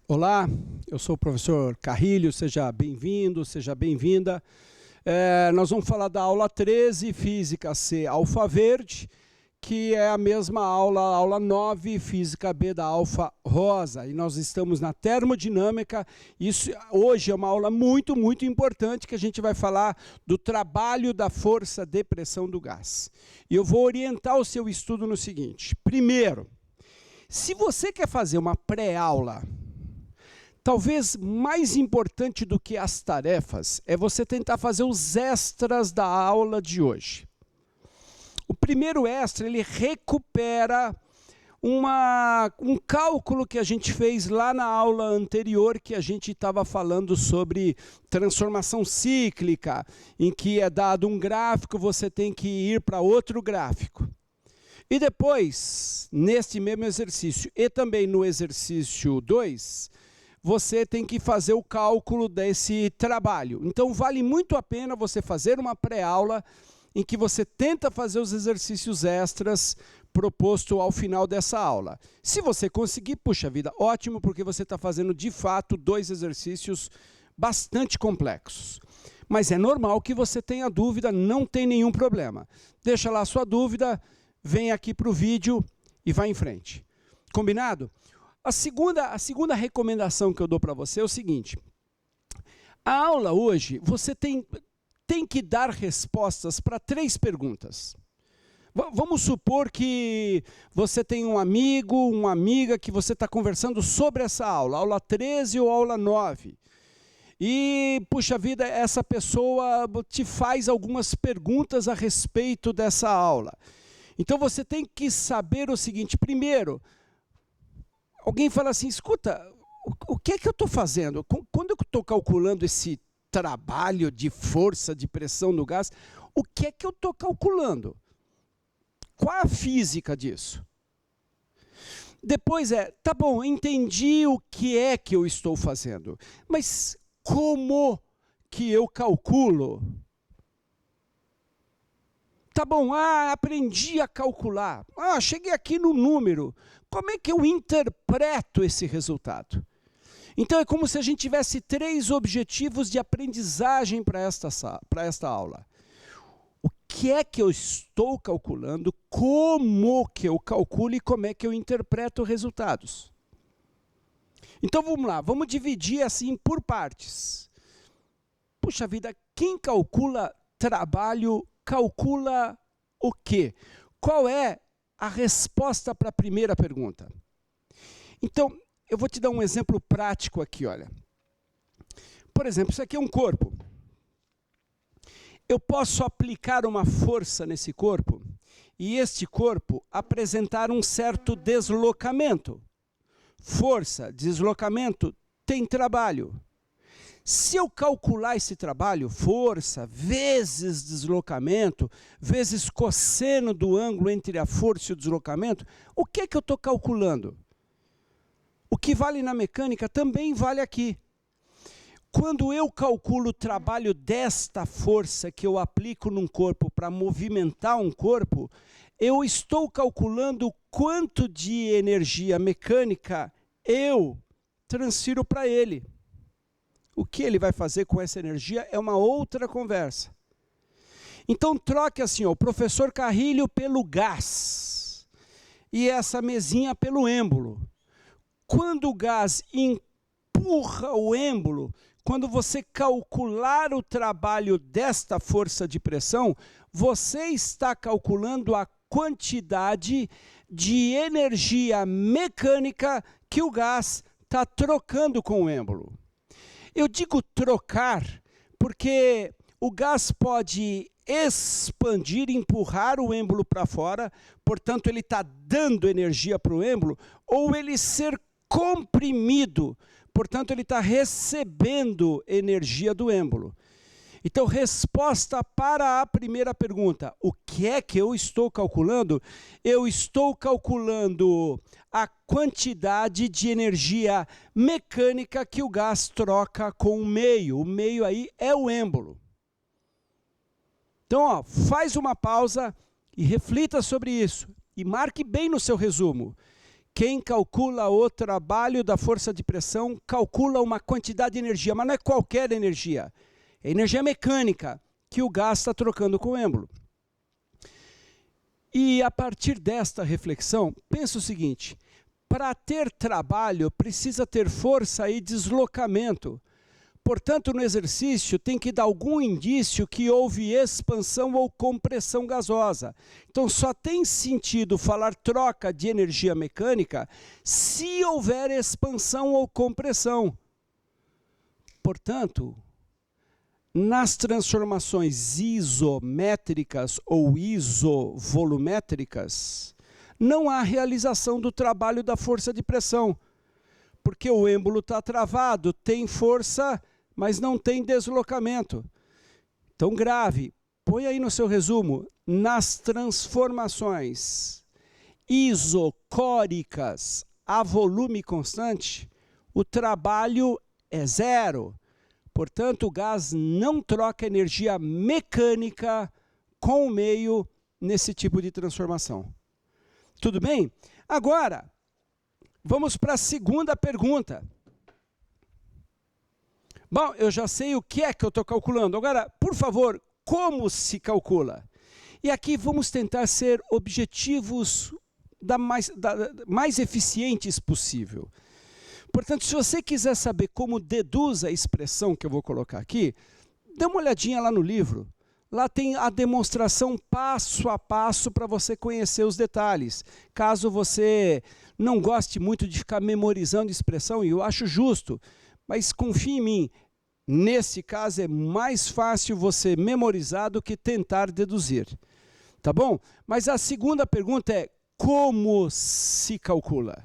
Olá, eu sou o professor Carrilho, seja bem-vindo, seja bem-vinda. Nós vamos falar da aula 13, Física C, alfa verde, que é a mesma aula 9, Física B da alfa rosa. E nós estamos na termodinâmica. Isso hoje é uma aula muito importante, que a gente vai falar do trabalho da força de pressão do gás. E eu vou orientar o seu estudo no seguinte. Primeiro, se você quer fazer uma pré-aula, talvez mais importante do que as tarefas é você tentar fazer os extras da aula de hoje. O primeiro extra, ele recupera um cálculo que a gente fez lá na aula anterior, que a gente estava falando sobre transformação cíclica, em que é dado um gráfico, você tem que ir para outro gráfico. E depois, nesse mesmo exercício, e também no exercício 2, você tem que fazer o cálculo desse trabalho. Então, vale muito a pena você fazer uma pré-aula em que você tenta fazer os exercícios extras proposto ao final dessa aula. Se você conseguir, puxa vida, ótimo, porque você está fazendo, de fato, 2 exercícios bastante complexos. Mas é normal que você tenha dúvida, não tem nenhum problema. Deixa lá a sua dúvida, vem aqui para o vídeo e vai em frente. Combinado? A segunda recomendação que eu dou para você é o seguinte. A aula hoje, você tem que dar respostas para 3 perguntas. Vamos supor que você tem um amigo, uma amiga que você está conversando sobre essa aula 13 ou aula 9. E, puxa vida, essa pessoa te faz algumas perguntas a respeito dessa aula. Então você tem que saber o seguinte, primeiro, alguém fala assim, escuta, o que é que eu estou fazendo? Quando eu estou calculando esse trabalho de força de pressão no gás, o que é que eu estou calculando? Qual a física disso? Depois tá bom, entendi o que é que eu estou fazendo, mas como que eu calculo? Tá bom, aprendi a calcular. Cheguei aqui no número. Como é que eu interpreto esse resultado? Então, é como se a gente tivesse 3 objetivos de aprendizagem para esta aula. O que é que eu estou calculando, como que eu calculo e como é que eu interpreto resultados. Então, vamos lá, vamos dividir assim por partes. Puxa vida, quem calcula trabalho calcula o quê? Qual é a resposta para a primeira pergunta? Então, eu vou te dar um exemplo prático aqui, olha. Por exemplo, isso aqui é um corpo. Eu posso aplicar uma força nesse corpo e este corpo apresentar um certo deslocamento. Força, deslocamento, tem trabalho. Se eu calcular esse trabalho, força, vezes deslocamento, vezes cosseno do ângulo entre a força e o deslocamento, o que é que eu estou calculando? O que vale na mecânica também vale aqui. Quando eu calculo o trabalho desta força que eu aplico num corpo para movimentar um corpo, eu estou calculando quanto de energia mecânica eu transfiro para ele. O que ele vai fazer com essa energia é uma outra conversa. Então troque assim, o professor Carrilho pelo gás e essa mesinha pelo êmbolo. Quando o gás empurra o êmbolo, quando você calcular o trabalho desta força de pressão, você está calculando a quantidade de energia mecânica que o gás está trocando com o êmbolo. Eu digo trocar porque o gás pode expandir, empurrar o êmbolo para fora, portanto ele está dando energia para o êmbolo, ou ele ser comprimido, portanto ele está recebendo energia do êmbolo. Então, resposta para a primeira pergunta, o que é que eu estou calculando? Eu estou calculando a quantidade de energia mecânica que o gás troca com o meio aí é o êmbolo. Então, faz uma pausa e reflita sobre isso. E marque bem no seu resumo. Quem calcula o trabalho da força de pressão, calcula uma quantidade de energia, mas não é qualquer energia. É energia mecânica que o gás está trocando com o êmbolo. E a partir desta reflexão, pensa o seguinte, para ter trabalho precisa ter força e deslocamento. Portanto, no exercício tem que dar algum indício que houve expansão ou compressão gasosa. Então, só tem sentido falar troca de energia mecânica se houver expansão ou compressão. Portanto, nas transformações isométricas ou isovolumétricas, não há realização do trabalho da força de pressão, porque o êmbolo está travado, tem força, mas não tem deslocamento. Então, grave, põe aí no seu resumo, nas transformações isocóricas a volume constante, o trabalho é zero. Portanto, o gás não troca energia mecânica com o meio nesse tipo de transformação. Tudo bem? Agora, vamos para a segunda pergunta. Bom, eu já sei o que é que eu estou calculando. Agora, por favor, como se calcula? E aqui vamos tentar ser objetivos mais eficientes possível. Portanto, se você quiser saber como deduz a expressão que eu vou colocar aqui, dê uma olhadinha lá no livro. Lá tem a demonstração passo a passo para você conhecer os detalhes. Caso você não goste muito de ficar memorizando expressão, e eu acho justo, mas confie em mim, nesse caso é mais fácil você memorizar do que tentar deduzir. Tá bom? Mas a segunda pergunta é, como se calcula?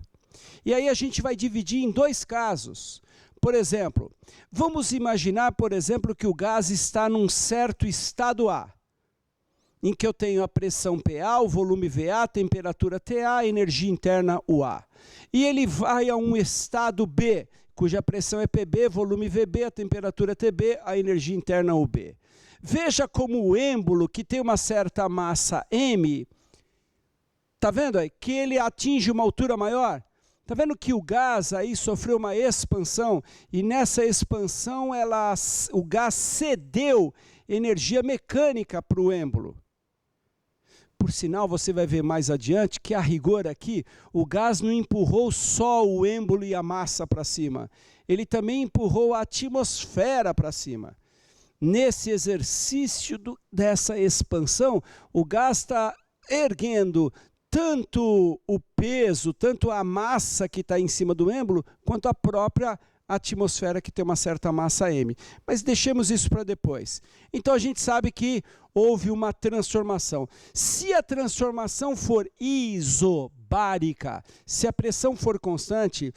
E aí a gente vai dividir em dois casos. Por exemplo, vamos imaginar, por exemplo, que o gás está num certo estado A, em que eu tenho a pressão PA, o volume VA, a temperatura TA, a energia interna UA. E ele vai a um estado B, cuja pressão é PB, volume VB, a temperatura TB, a energia interna UB. Veja como o êmbolo, que tem uma certa massa M, está vendo aí? Que ele atinge uma altura maior. Está vendo que o gás aí sofreu uma expansão e nessa expansão o gás cedeu energia mecânica para o êmbolo. Por sinal, você vai ver mais adiante que a rigor aqui, o gás não empurrou só o êmbolo e a massa para cima. Ele também empurrou a atmosfera para cima. Nesse exercício dessa expansão, o gás está erguendo tanto o peso, tanto a massa que está em cima do êmbolo, quanto a própria atmosfera que tem uma certa massa M. Mas deixemos isso para depois. Então a gente sabe que houve uma transformação. Se a transformação for isobárica, se a pressão for constante,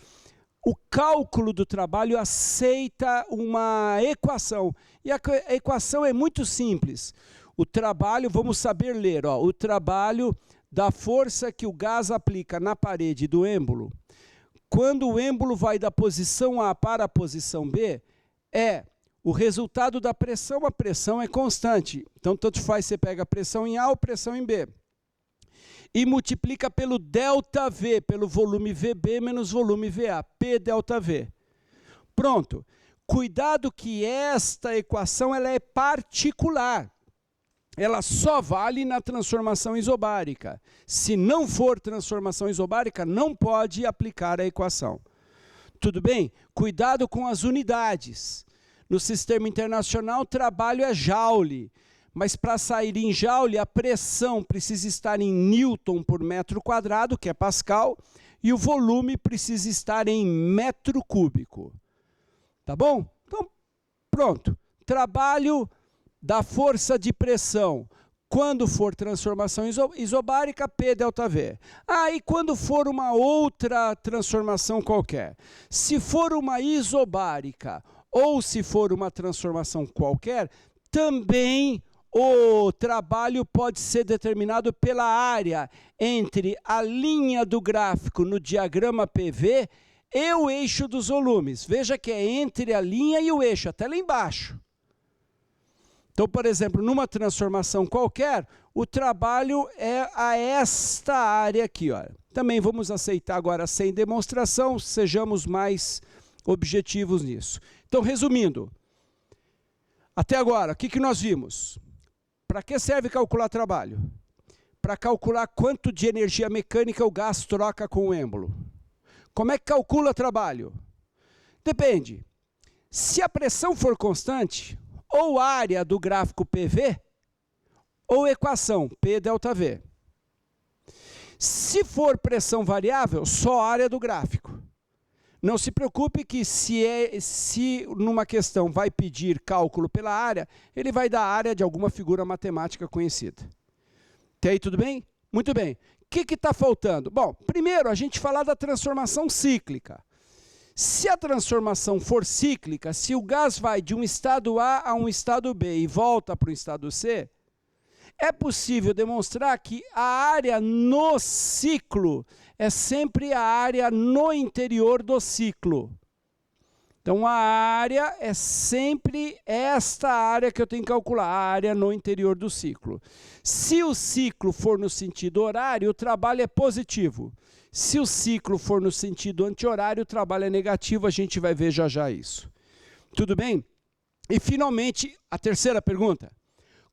o cálculo do trabalho aceita uma equação. E a equação é muito simples. O trabalho, vamos saber ler, ó, o trabalho da força que o gás aplica na parede do êmbolo, quando o êmbolo vai da posição A para a posição B, é o resultado da pressão, a pressão é constante. Então, tanto faz você pega a pressão em A ou pressão em B. E multiplica pelo ΔV, pelo volume VB menos volume VA, P ΔV. Pronto. Cuidado que esta equação ela é particular. Ela só vale na transformação isobárica. Se não for transformação isobárica, não pode aplicar a equação. Tudo bem? Cuidado com as unidades. No sistema internacional, o trabalho é joule. Mas para sair em joule, a pressão precisa estar em Newton por metro quadrado, que é Pascal, e o volume precisa estar em metro cúbico. Tá bom? Então, pronto. Trabalho da força de pressão, quando for transformação isobárica, P ΔV. E quando for uma outra transformação qualquer, se for uma isobárica ou se for uma transformação qualquer, também o trabalho pode ser determinado pela área entre a linha do gráfico no diagrama PV e o eixo dos volumes. Veja que é entre a linha e o eixo, até lá embaixo. Então, por exemplo, numa transformação qualquer, o trabalho é a esta área aqui, olha. Também vamos aceitar agora sem demonstração, sejamos mais objetivos nisso. Então, resumindo, até agora, o que nós vimos? Para que serve calcular trabalho? Para calcular quanto de energia mecânica o gás troca com o êmbolo. Como é que calcula trabalho? Depende. Se a pressão for constante, ou área do gráfico PV, ou equação P delta V. Se for pressão variável, só a área do gráfico. Não se preocupe que se numa questão vai pedir cálculo pela área, ele vai dar a área de alguma figura matemática conhecida. Até aí tudo bem? Muito bem. O que está faltando? Bom, primeiro a gente falar da transformação cíclica. Se a transformação for cíclica, se o gás vai de um estado A a um estado B e volta para o estado C, é possível demonstrar que a área no ciclo é sempre a área no interior do ciclo. Então, a área é sempre esta área que eu tenho que calcular, a área no interior do ciclo. Se o ciclo for no sentido horário, o trabalho é positivo. Se o ciclo for no sentido anti-horário, o trabalho é negativo, a gente vai ver já já isso. Tudo bem? E, finalmente, a terceira pergunta.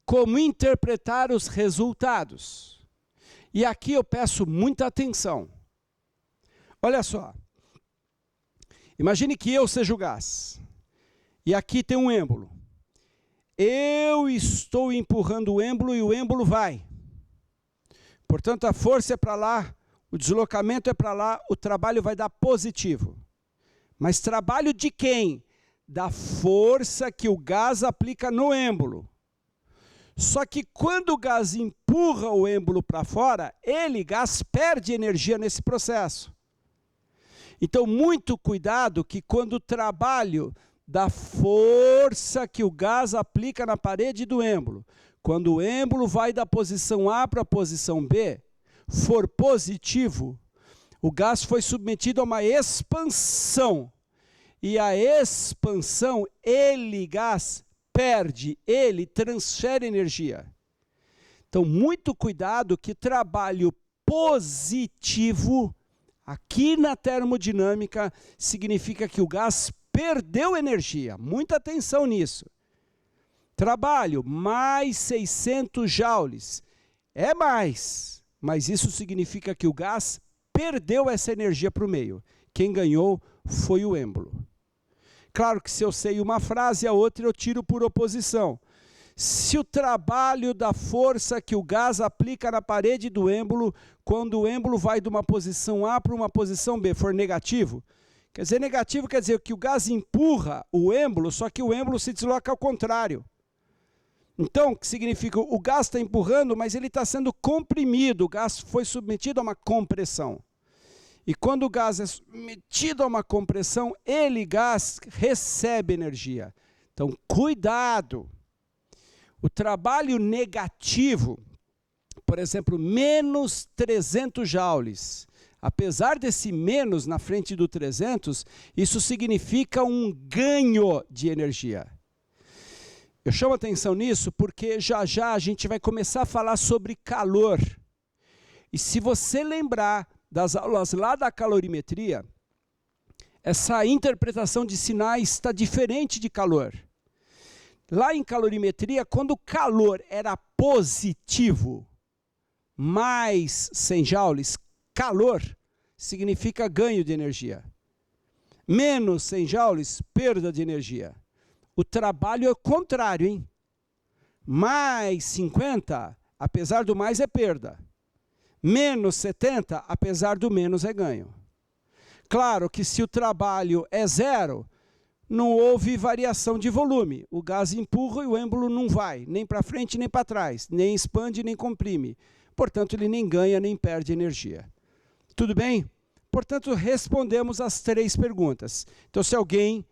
Como interpretar os resultados? E aqui eu peço muita atenção. Olha só. Imagine que eu seja o gás. E aqui tem um êmbolo. Eu estou empurrando o êmbolo e o êmbolo vai. Portanto, a força é para lá, o deslocamento é para lá, o trabalho vai dar positivo. Mas trabalho de quem? Da força que o gás aplica no êmbolo. Só que quando o gás empurra o êmbolo para fora, gás, perde energia nesse processo. Então, muito cuidado que quando o trabalho da força que o gás aplica na parede do êmbolo, quando o êmbolo vai da posição A para a posição B, for positivo, o gás foi submetido a uma expansão. E a expansão, gás, perde, ele transfere energia. Então, muito cuidado que trabalho positivo, aqui na termodinâmica, significa que o gás perdeu energia. Muita atenção nisso. Trabalho mais 600 joules. É mais, mas isso significa que o gás perdeu essa energia para o meio. Quem ganhou foi o êmbolo. Claro que se eu sei uma frase, a outra eu tiro por oposição. Se o trabalho da força que o gás aplica na parede do êmbolo, quando o êmbolo vai de uma posição A para uma posição B, for negativo, quer dizer, negativo quer dizer que o gás empurra o êmbolo, só que o êmbolo se desloca ao contrário. Então, o que significa? O gás está empurrando, mas ele está sendo comprimido, o gás foi submetido a uma compressão. E quando o gás é submetido a uma compressão, gás, recebe energia. Então, cuidado. O trabalho negativo, por exemplo, menos 300 joules. Apesar desse menos na frente do 300, isso significa um ganho de energia. Eu chamo atenção nisso porque já já a gente vai começar a falar sobre calor. E se você lembrar das aulas lá da calorimetria, essa interpretação de sinais está diferente de calor. Lá em calorimetria, quando o calor era positivo, mais 100 joules, calor significa ganho de energia. Menos 100 joules, perda de energia. O trabalho é o contrário, hein? Mais 50, apesar do mais, é perda. Menos 70, apesar do menos, é ganho. Claro que se o trabalho é zero, não houve variação de volume. O gás empurra e o êmbolo não vai, nem para frente nem para trás, nem expande nem comprime. Portanto, ele nem ganha nem perde energia. Tudo bem? Portanto, respondemos as 3 perguntas. Então, se alguém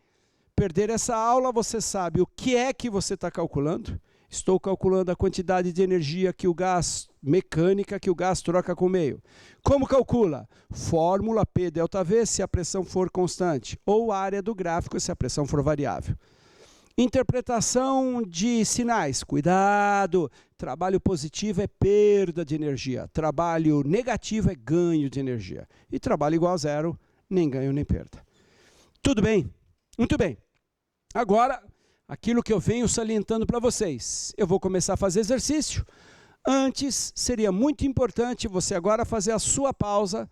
perder essa aula, você sabe o que é que você está calculando. Estou calculando a quantidade de energia que o gás, mecânica, que o gás troca com o meio. Como calcula? Fórmula P delta V se a pressão for constante, ou área do gráfico se a pressão for variável. Interpretação de sinais. Cuidado, trabalho positivo é perda de energia, trabalho negativo é ganho de energia. E trabalho igual a zero, nem ganho nem perda. Tudo bem? Muito bem. Agora, aquilo que eu venho salientando para vocês. Eu vou começar a fazer exercício. Antes, seria muito importante você agora fazer a sua pausa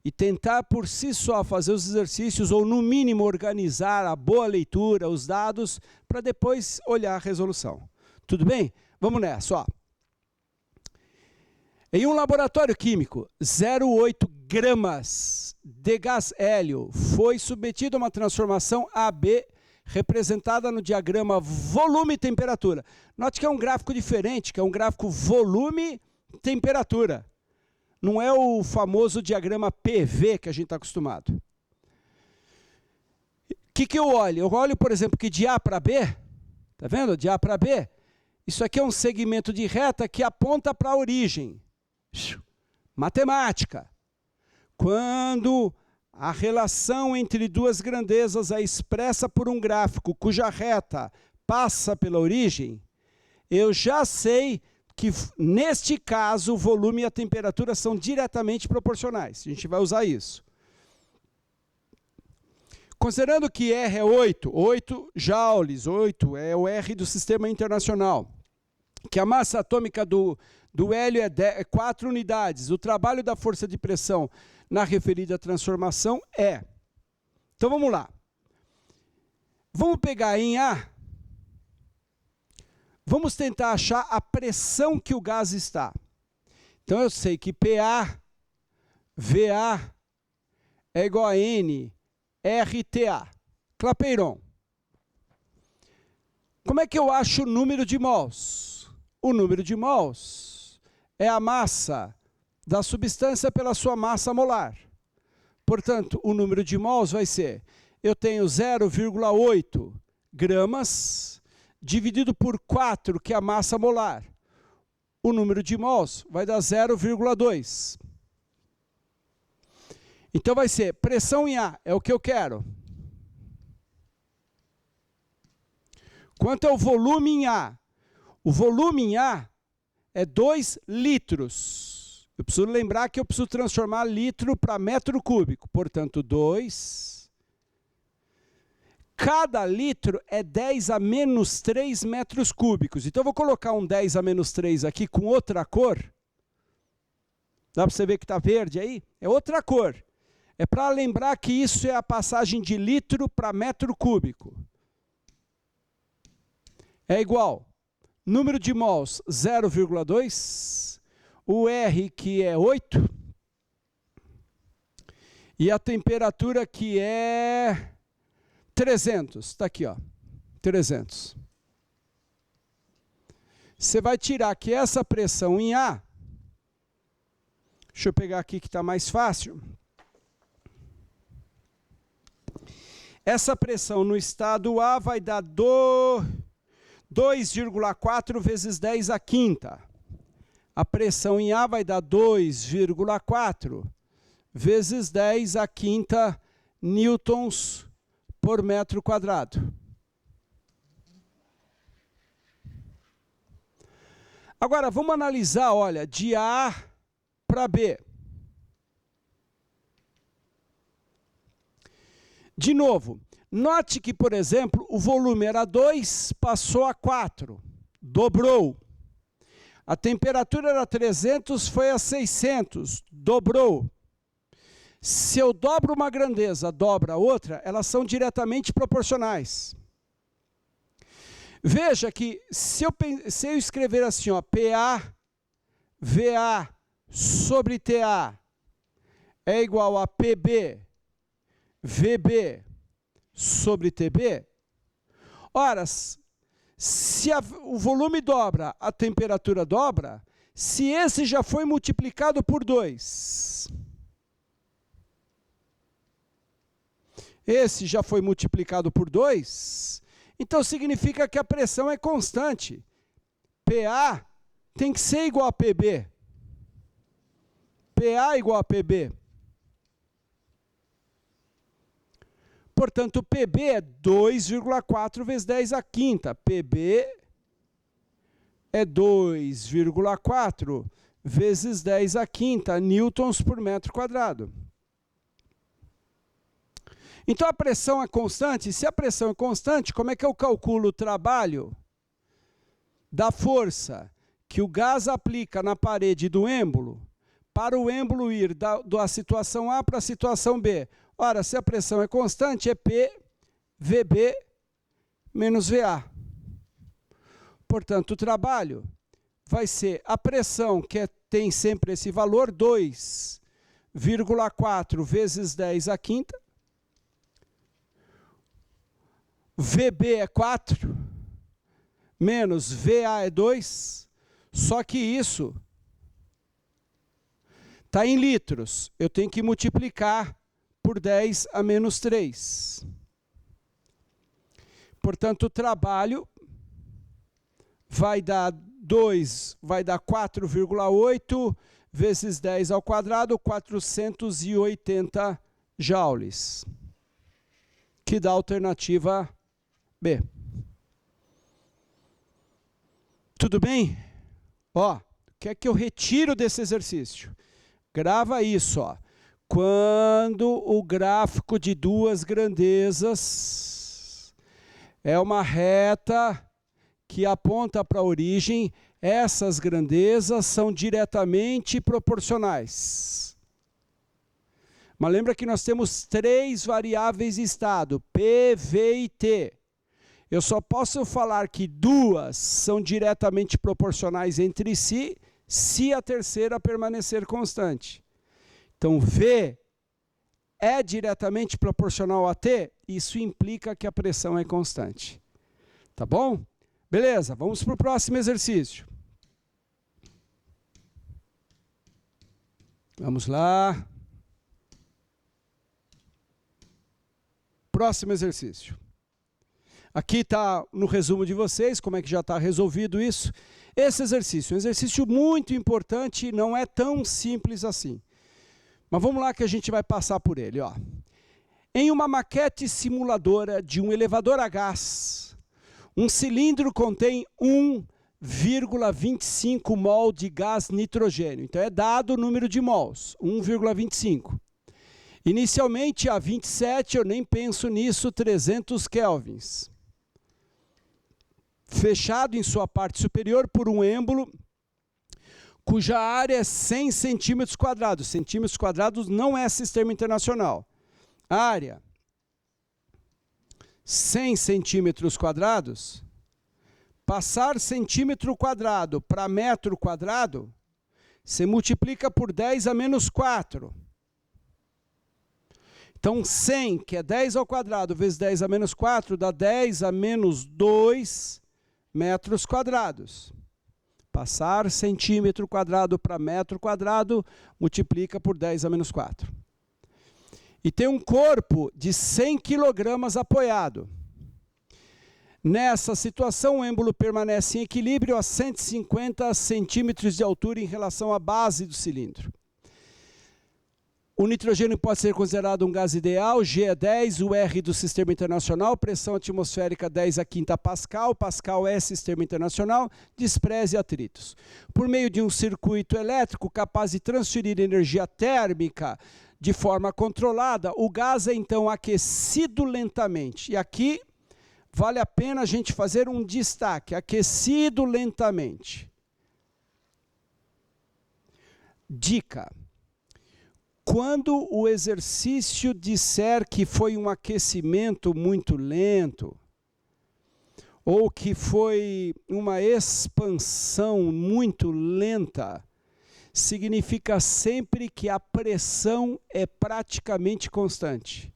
e tentar por si só fazer os exercícios, ou no mínimo organizar a boa leitura, os dados, para depois olhar a resolução. Tudo bem? Vamos nessa, ó. Em um laboratório químico, 0,8 gramas de gás hélio foi submetido a uma transformação AB, representada no diagrama volume e temperatura. Note que é um gráfico diferente, que é um gráfico volume e temperatura. Não é o famoso diagrama PV que a gente está acostumado. O que eu olho? Eu olho, por exemplo, que de A para B, tá vendo? De A para B, isso aqui é um segmento de reta que aponta para a origem. Matemática. Quando a relação entre duas grandezas é expressa por um gráfico cuja reta passa pela origem, eu já sei que, neste caso, o volume e a temperatura são diretamente proporcionais. A gente vai usar isso. Considerando que R é 8 joules, 8 é o R do Sistema Internacional, que a massa atômica do hélio é 4 unidades, o trabalho da força de pressão na referida transformação é... Então, vamos lá. Vamos pegar em A. Vamos tentar achar a pressão que o gás está. Então, eu sei que PA, VA é igual a N, RTA. Clapeyron. Como é que eu acho o número de mols? O número de mols é a massa da substância pela sua massa molar. Portanto, o número de mols vai ser, eu tenho 0,8 gramas dividido por 4, que é a massa molar. O número de mols vai dar 0,2. Então vai ser pressão em A, é o que eu quero. Quanto é o volume em A? O volume em A é 2 litros. Eu preciso lembrar que eu preciso transformar litro para metro cúbico. Portanto, 2. Cada litro é 10 a menos 3 metros cúbicos. Então, eu vou colocar um 10 a menos 3 aqui com outra cor. Dá para você ver que está verde aí? É outra cor. É para lembrar que isso é a passagem de litro para metro cúbico. É igual. Número de mols, 0,2. O R, que é 8. E a temperatura, que é 300. Está aqui, ó. 300. Você vai tirar que essa pressão em A, deixa eu pegar aqui que está mais fácil. Essa pressão no estado A vai dar 2,4 vezes 10 à quinta. A pressão em A vai dar 2,4 vezes 10 à quinta newtons por metro quadrado. Agora, vamos analisar, olha, de A para B. De novo, note que, por exemplo, o volume era 2, passou a 4, dobrou. A temperatura era 300, foi a 600, dobrou. Se eu dobro uma grandeza, dobra a outra, elas são diretamente proporcionais. Veja que se eu escrever assim, ó, PA, VA sobre TA é igual a PB, VB sobre TB, ora, se o volume dobra, a temperatura dobra, se esse já foi multiplicado por 2, esse já foi multiplicado por 2, então significa que a pressão é constante. PA tem que ser igual a PB. PA igual a PB. Portanto, PB é 2,4 vezes 10 à quinta. PB é 2,4 vezes 10 à quinta newtons por metro quadrado. Então a pressão é constante. Se a pressão é constante, como é que eu calculo o trabalho da força que o gás aplica na parede do êmbolo para o êmbolo ir da situação A para a situação B? Ora, se a pressão é constante, é P VB menos VA. Portanto, o trabalho vai ser a pressão, que tem sempre esse valor, 2,4 vezes 10 à quinta. VB é 4, menos VA é 2, só que isso está em litros. Eu tenho que multiplicar por 10 a menos 3. Portanto, o trabalho vai dar 4,8 vezes 10 ao quadrado, 480 joules, que dá a alternativa B. Tudo bem? Ó, o que é que eu retiro desse exercício? Grava isso, ó. Quando o gráfico de duas grandezas é uma reta que aponta para a origem, essas grandezas são diretamente proporcionais. Mas lembra que nós temos 3 variáveis de estado, P, V e T. Eu só posso falar que 2 são diretamente proporcionais entre si, se a terceira permanecer constante. Então, V é diretamente proporcional a T, isso implica que a pressão é constante. Tá bom? Beleza, vamos para o próximo exercício. Vamos lá. Próximo exercício. Aqui está no resumo de vocês, como é que já está resolvido isso. Esse exercício é um exercício muito importante e não é tão simples assim. Mas vamos lá que a gente vai passar por ele. Ó. Em uma maquete simuladora de um elevador a gás, um cilindro contém 1,25 mol de gás nitrogênio. Então é dado o número de mols, 1,25. Inicialmente a 27, eu nem penso nisso, 300 kelvins. Fechado em sua parte superior por um êmbolo cuja área é 100 centímetros quadrados. Centímetros quadrados não é sistema internacional. Área 100 centímetros quadrados. Passar centímetro quadrado para metro quadrado, você multiplica por 10 a menos 4. Então 100, que é 10 ao quadrado, vezes 10 a menos 4, dá 10 a menos 2 metros quadrados. Passar centímetro quadrado para metro quadrado, multiplica por 10 a menos 4. E tem um corpo de 100 quilogramas apoiado. Nessa situação, o êmbolo permanece em equilíbrio a 150 centímetros de altura em relação à base do cilindro. O nitrogênio pode ser considerado um gás ideal, G é 10, o R do sistema internacional, pressão atmosférica 10 a quinta Pascal, Pascal é sistema internacional, despreze atritos. Por meio de um circuito elétrico capaz de transferir energia térmica de forma controlada, o gás é então aquecido lentamente. E aqui vale a pena a gente fazer um destaque, aquecido lentamente. Dica. Quando o exercício disser que foi um aquecimento muito lento, ou que foi uma expansão muito lenta, significa sempre que a pressão é praticamente constante.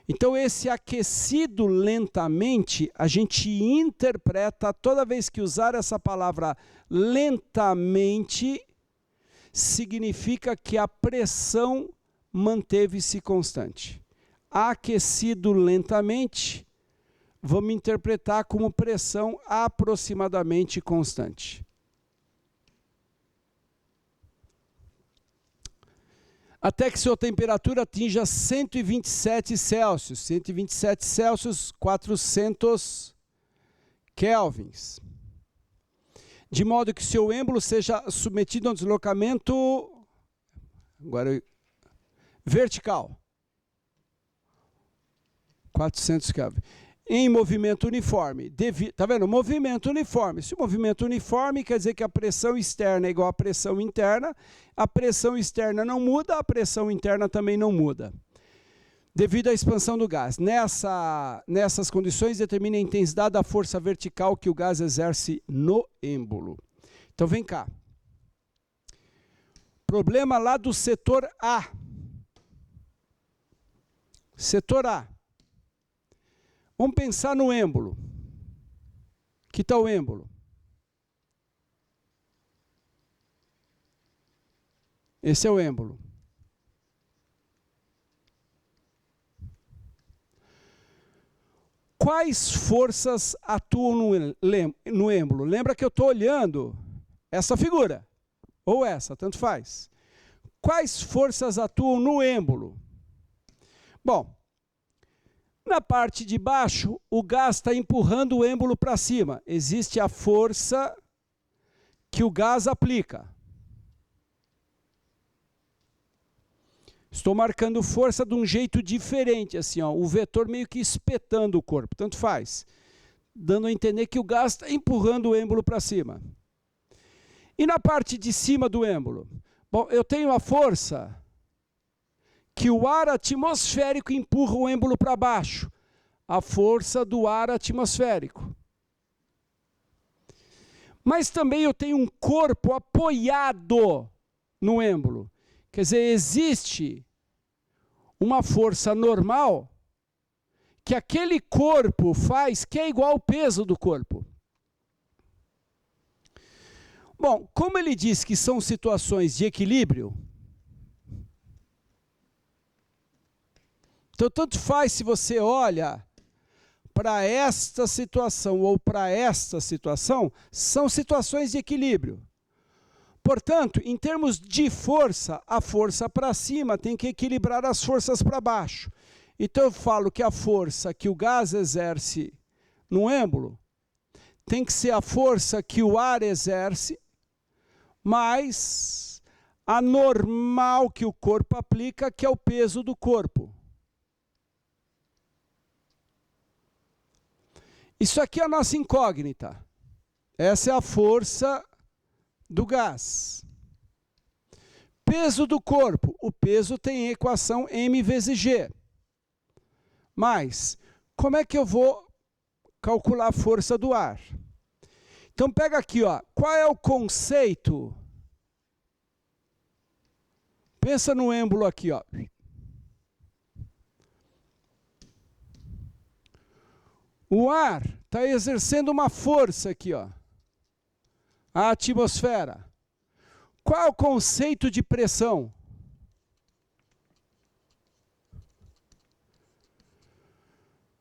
Então, esse aquecido lentamente, a gente interpreta, toda vez que usar essa palavra lentamente, significa que a pressão manteve-se constante. Aquecido lentamente, vamos interpretar como pressão aproximadamente constante. Até que sua temperatura atinja 127 Celsius. 127 Celsius, 400 kelvins. de modo que seu êmbolo seja submetido a um deslocamento vertical. 400 Kelvin. Em movimento uniforme. Tá vendo? Movimento uniforme. Se o movimento uniforme quer dizer que a pressão externa é igual à pressão interna, a pressão externa não muda, a pressão interna também não muda. Devido à expansão do gás. Nessas condições, determina a intensidade da força vertical que o gás exerce no êmbolo. Então, vem cá. Problema lá do setor A. Setor A. Vamos pensar no êmbolo. Que tal o êmbolo? Esse é o êmbolo. Quais forças atuam no êmbolo? Lembra que eu estou olhando essa figura, ou essa, tanto faz. Quais forças atuam no êmbolo? Bom, na parte de baixo, o gás está empurrando o êmbolo para cima. Existe a força que o gás aplica. Estou marcando força de um jeito diferente, assim, ó, o vetor meio que espetando o corpo, tanto faz. Dando a entender que o gás está empurrando o êmbolo para cima. E na parte de cima do êmbolo? Bom, eu tenho a força que o ar atmosférico empurra o êmbolo para baixo. A força do ar atmosférico. Mas também eu tenho um corpo apoiado no êmbolo. Quer dizer, existe uma força normal que aquele corpo faz que é igual ao peso do corpo. Bom, como ele diz que são situações de equilíbrio, então tanto faz se você olha para esta situação ou para esta situação, são situações de equilíbrio. Portanto, em termos de força, a força para cima tem que equilibrar as forças para baixo. Então eu falo que a força que o gás exerce no êmbolo tem que ser a força que o ar exerce, mais a normal que o corpo aplica, que é o peso do corpo. Isso aqui é a nossa incógnita. Essa é a força do gás. Peso do corpo. O peso tem a equação m vezes g. Mas, como é que eu vou calcular a força do ar? Então pega aqui, ó, qual é o conceito? Pensa no êmbolo aqui, ó. O ar está exercendo uma força aqui, ó. A atmosfera. Qual é o conceito de pressão?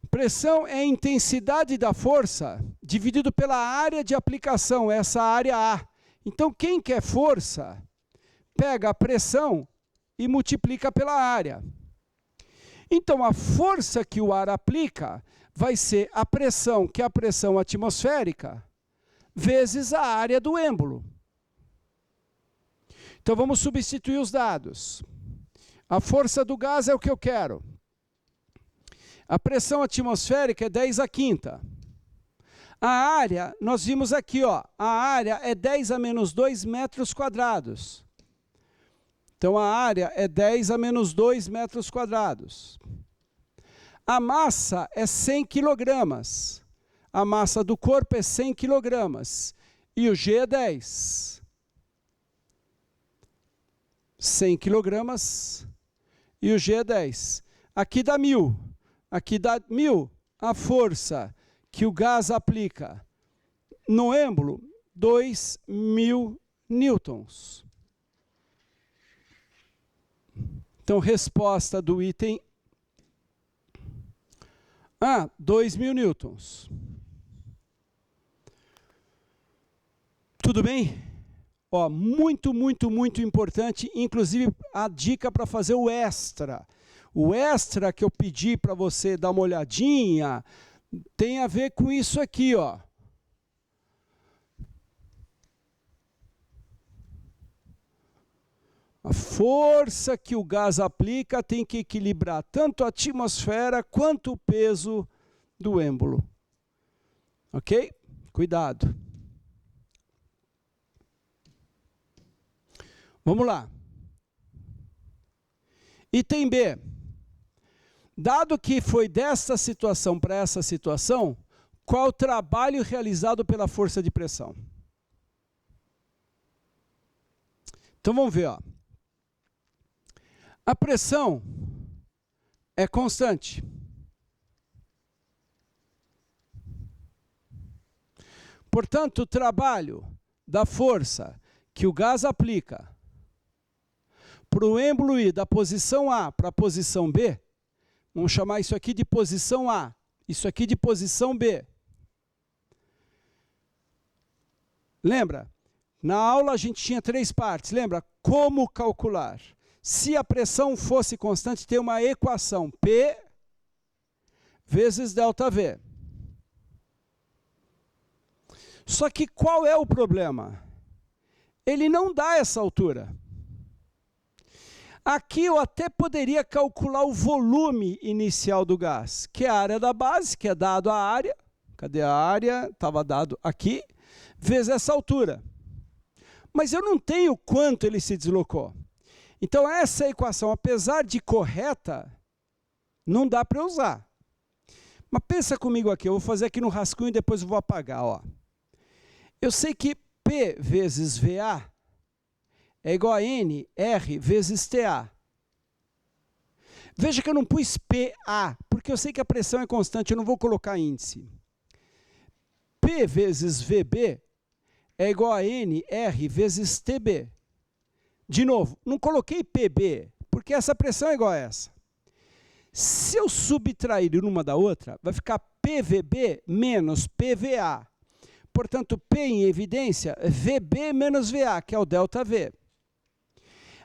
Pressão é a intensidade da força dividido pela área de aplicação, essa área A. Então, quem quer força, pega a pressão e multiplica pela área. Então, a força que o ar aplica vai ser a pressão, que é a pressão atmosférica, vezes a área do êmbolo. Então, vamos substituir os dados. A força do gás é o que eu quero. A pressão atmosférica é 10 a quinta. A área, nós vimos aqui, ó, a área é 10 a menos 2 metros quadrados. Então, a área é 10 a menos 2 metros quadrados. A massa é 100 quilogramas. A massa do corpo é 100 quilogramas. E o G é 10. 100 quilogramas e o G é 10. Aqui dá 1000. Aqui dá 1000 a força que o gás aplica no êmbolo, 2.000 newtons. Então, resposta do item A, 2.000 newtons. Tudo bem? Ó, muito, muito, muito importante, inclusive a dica para fazer o extra. O extra que eu pedi para você dar uma olhadinha tem a ver com isso aqui, ó. A força que o gás aplica tem que equilibrar tanto a atmosfera quanto o peso do êmbolo. Ok? Cuidado. Vamos lá. Item B. Dado que foi desta situação para essa situação, qual o trabalho realizado pela força de pressão? Então vamos ver, ó. A pressão é constante. Portanto, o trabalho da força que o gás aplica para o êmbolo ir da posição A para a posição B, vamos chamar isso aqui de posição A, isso aqui de posição B. Lembra? Na aula a gente tinha 3 partes, lembra? Como calcular? Se a pressão fosse constante, tem uma equação, P vezes ΔV. Só que qual é o problema? Ele não dá essa altura. Aqui eu até poderia calcular o volume inicial do gás, que é a área da base, que é dado a área. Cadê a área? Estava dado aqui, vezes essa altura. Mas eu não tenho quanto ele se deslocou. Então essa equação, apesar de correta, não dá para usar. Mas pensa comigo aqui, eu vou fazer aqui no rascunho e depois eu vou apagar. Ó. Eu sei que P vezes VA é igual a NR vezes TA. Veja que eu não pus PA, porque eu sei que a pressão é constante, eu não vou colocar índice. P vezes VB é igual a NR vezes TB. De novo, não coloquei PB, porque essa pressão é igual a essa. Se eu subtrair uma da outra, vai ficar PVB menos PVA. Portanto, P em evidência, VB menos VA, que é o ΔV.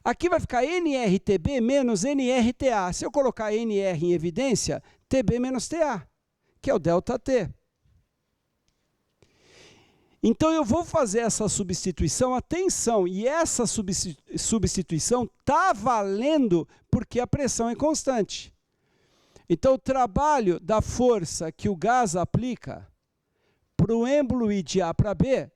Aqui vai ficar NRTB menos NRTA. Se eu colocar NR em evidência, TB menos TA, que é o ΔT. Então eu vou fazer essa substituição, atenção, e essa substituição está valendo porque a pressão é constante. Então o trabalho da força que o gás aplica para o êmbolo ir de A para B,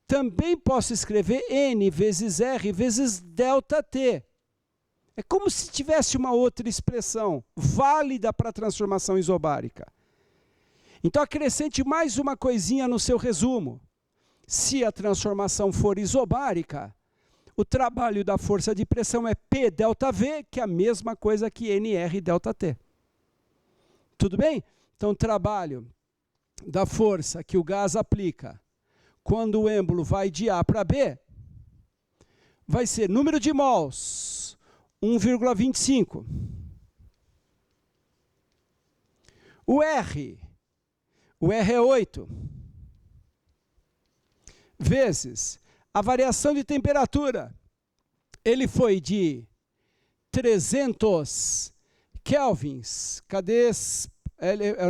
também posso escrever N vezes R vezes ΔT. É como se tivesse uma outra expressão válida para a transformação isobárica. Então acrescente mais uma coisinha no seu resumo. Se a transformação for isobárica, o trabalho da força de pressão é P ΔV, que é a mesma coisa que NR ΔT. Tudo bem? Então o trabalho da força que o gás aplica quando o êmbolo vai de A para B vai ser número de mols, 1,25. O R é 8, vezes a variação de temperatura. Ele foi de 300 kelvins, cadê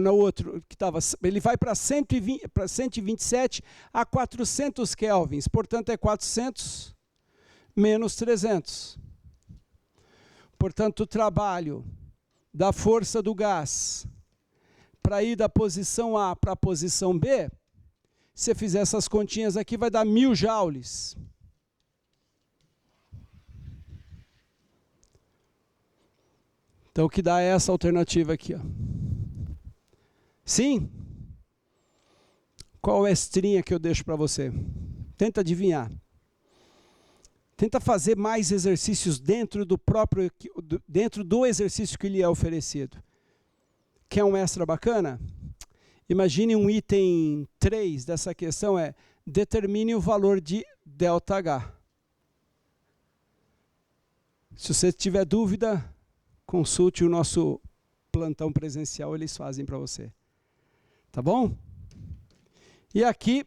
no outro que estava? Ele vai para 127 a 400 kelvins, portanto é 400 menos 300. Portanto, o trabalho da força do gás para ir da posição A para a posição B, se você fizer essas continhas aqui, vai dar 1000 joules. Então, o que dá é essa alternativa aqui, ó. Sim? Qual estrinha que eu deixo para você? Tenta adivinhar. Tenta fazer mais exercícios dentro do exercício que lhe é oferecido. Quer um extra bacana? Imagine um item 3 dessa questão é determine o valor de ΔH. Se você tiver dúvida, consulte o nosso plantão presencial, eles fazem para você. Tá bom? E aqui,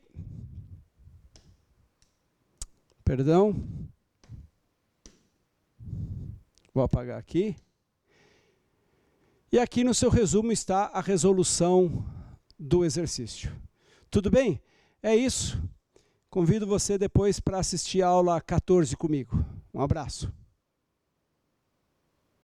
perdão, vou apagar aqui. E aqui no seu resumo está a resolução do exercício. Tudo bem? É isso. Convido você depois para assistir a aula 14 comigo. Um abraço.